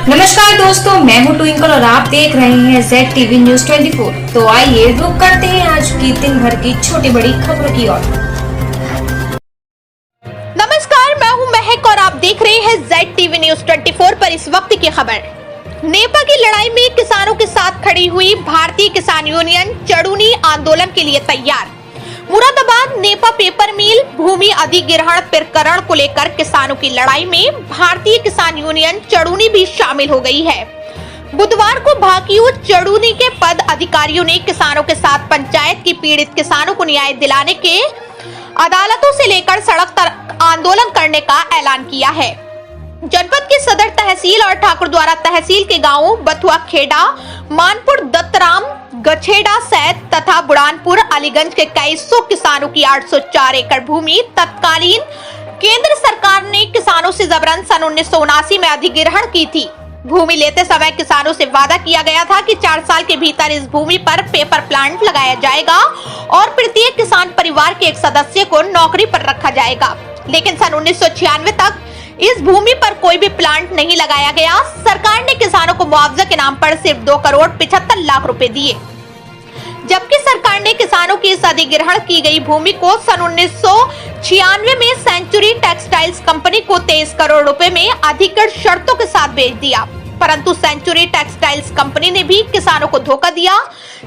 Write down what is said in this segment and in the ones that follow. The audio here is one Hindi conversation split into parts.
नमस्कार दोस्तों, मैं हूं ट्विंकल और आप देख रहे हैं ZTV न्यूज 24। तो आइए रुक करते हैं आज की दिन भर की छोटी बड़ी खबरों की ओर। नमस्कार, मैं हूं महक और आप देख रहे हैं ZTV न्यूज 24 पर इस वक्त की खबर। नेपा की लड़ाई में किसानों के साथ खड़ी हुई भारतीय किसान यूनियन चड़ूनी आंदोलन के लिए तैयार। मुरादाबाद नेपा पेपर मिल भूमि अधिग्रहण प्रकरण को लेकर किसानों की लड़ाई में भारतीय किसान यूनियन चड़ूनी भी शामिल हो गई है। बुधवार को भाकियू चड़ूनी के पद अधिकारियों ने किसानों के साथ पंचायत की पीड़ित किसानों को न्याय दिलाने के अदालतों से लेकर सड़क तक आंदोलन करने का ऐलान किया है। जनपद के सदर तहसील और ठाकुरद्वारा तहसील के गांवों बथुआ खेड़ा, मानपुर, दत्तराम, गछेड़ा सैद तथा बुढ़ानपुर अलीगंज के कई सौ किसानों की 804 एकड़ भूमि तत्कालीन केंद्र सरकार ने किसानों से जबरन सन 1979 में अधिग्रहण की थी। भूमि लेते समय किसानों से वादा किया गया था कि 4 साल के भीतर इस भूमि पर पेपर प्लांट लगाया जाएगा और प्रत्येक किसान परिवार के एक सदस्य को नौकरी पर रखा जाएगा। लेकिन सन 1996 तक इस भूमि पर कोई भी प्लांट नहीं लगाया गया। सरकार ने किसानों को मुआवजा के नाम पर सिर्फ 2 करोड़ 75 लाख रुपए दिए, जबकि सरकार ने किसानों की इस अधिग्रहण की गई भूमि को सन 1996 में सेंचुरी टेक्सटाइल्स कंपनी को 23 करोड़ रुपए में अधिकृत शर्तों के साथ बेच दिया। परंतु सेंचुरी टेक्सटाइल्स कंपनी ने भी किसानों को धोखा दिया।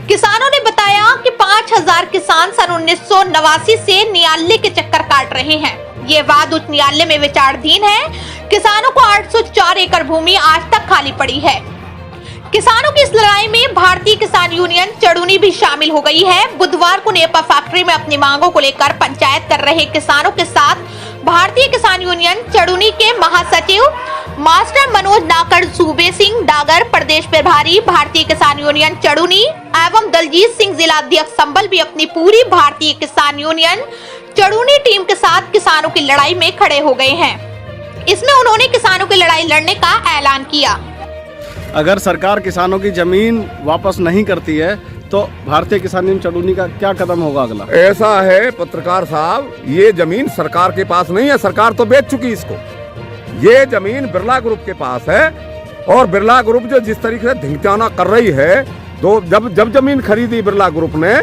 किसानों ने बताया कि 5000 किसान सन 1989 से न्यायालय के चक्कर काट रहे हैं। ये वाद उच्च न्यायालय में विचाराधीन है। किसानों को 804 एकड़ भूमि आज तक खाली पड़ी है। किसानों की इस लड़ाई में भारतीय किसान यूनियन चड़ूनी भी शामिल हो गई है। बुधवार को नेपा फैक्ट्री में अपनी मांगों को लेकर पंचायत कर रहे किसानों के साथ भारतीय किसान यूनियन चड़ूनी के महासचिव मास्टर मनोज नाकर, सूबे सिंह डागर, प्रदेश प्रभारी भारतीय किसान यूनियन चड़ूनी एवं दलजीत सिंह जिला अध्यक्ष संबल भी अपनी पूरी भारतीय किसान यूनियन चड़ूनी टीम के साथ किसानों की लड़ाई में खड़े हो गए हैं। इसमें उन्होंने किसानों की लड़ाई लड़ने का ऐलान किया। अगर सरकार किसानों की जमीन वापस नहीं करती है तो भारतीय किसान यूनियन चड़ूनी का क्या कदम होगा अगला? ऐसा है पत्रकार साहब, ये जमीन सरकार के पास नहीं है, सरकार तो बेच चुकी इसको। ये जमीन बिरला ग्रुप के पास है और बिरला ग्रुप जो जिस तरीके से धिंचाना कर रही है, तो जब जमीन खरीदी बिरला ग्रुप ने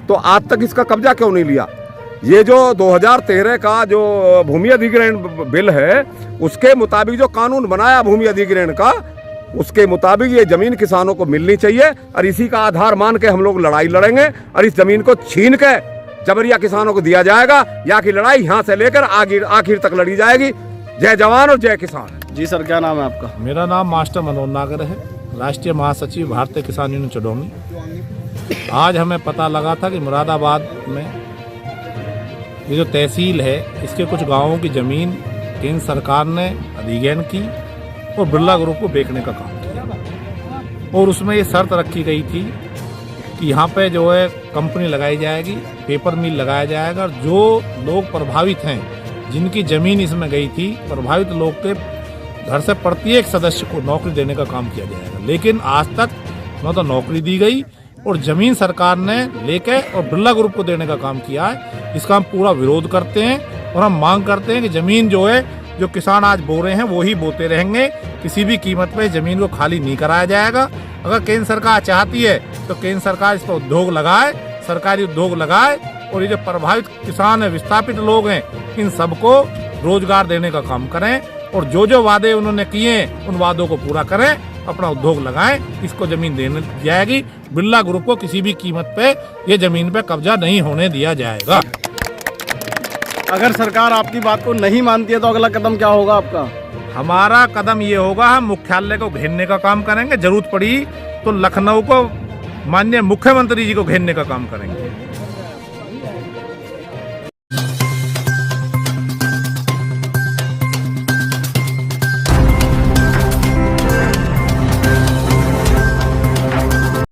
तो आज तक इसका कब्जा क्यों नहीं लिया? ये जो 2013 का जो भूमि अधिग्रहण बिल है उसके मुताबिक जो कानून बनाया भूमि अधिग्रहण का, उसके मुताबिक ये जमीन किसानों को मिलनी चाहिए और इसी का आधार मान के हम लोग लड़ाई लड़ेंगे और इस जमीन को छीन के जबरिया किसानों को दिया जाएगा। यहाँ की लड़ाई यहाँ से लेकर आखिर तक लड़ी जाएगी। जय जवान और जय किसान। जी सर, क्या नाम है आपका? मेरा नाम मास्टर मनोज नागर है, राष्ट्रीय महासचिव भारतीय किसान यूनियन चड़ूनी। आज हमें पता लगा था कि मुरादाबाद में ये जो तहसील है इसके कुछ गांवों की जमीन केंद्र सरकार ने अधिग्रहण की और बिरला ग्रुप को बेचने का काम किया और उसमें ये शर्त रखी गई थी कि यहाँ पे जो है कंपनी लगाई जाएगी, पेपर मिल लगाया जाएगा और जो लोग प्रभावित हैं, जिनकी जमीन इसमें गई थी, प्रभावित लोग के घर से प्रत्येक सदस्य को नौकरी देने का काम किया जाएगा। लेकिन आज तक न तो नौकरी दी गई और जमीन सरकार ने लेके और बिरला ग्रुप को देने का काम किया है। इसका हम पूरा विरोध करते हैं और हम मांग करते हैं कि जमीन जो है, जो किसान आज बो रहे हैं वो ही बोते रहेंगे। किसी भी कीमत पे जमीन को खाली नहीं कराया जाएगा। अगर केंद्र सरकार चाहती है तो केंद्र सरकार इस पर उद्योग लगाए, सरकारी उद्योग लगाए और ये जो प्रभावित किसान है, विस्थापित लोग हैं, इन सबको रोजगार देने का काम करें और जो वादे उन्होंने किए हैं उन वादों को पूरा करें, अपना उद्योग लगाएं। इसको जमीन देने जाएगी। बिरला ग्रुप को किसी भी कीमत पे ये जमीन पे कब्जा नहीं होने दिया जाएगा। अगर सरकार आपकी बात को नहीं मानती है तो अगला कदम क्या होगा आपका? हमारा कदम ये होगा, हम मुख्यालय को घेरने का काम करेंगे। जरूरत पड़ी तो लखनऊ को माननीय मुख्यमंत्री जी को घेरने का काम करेंगे।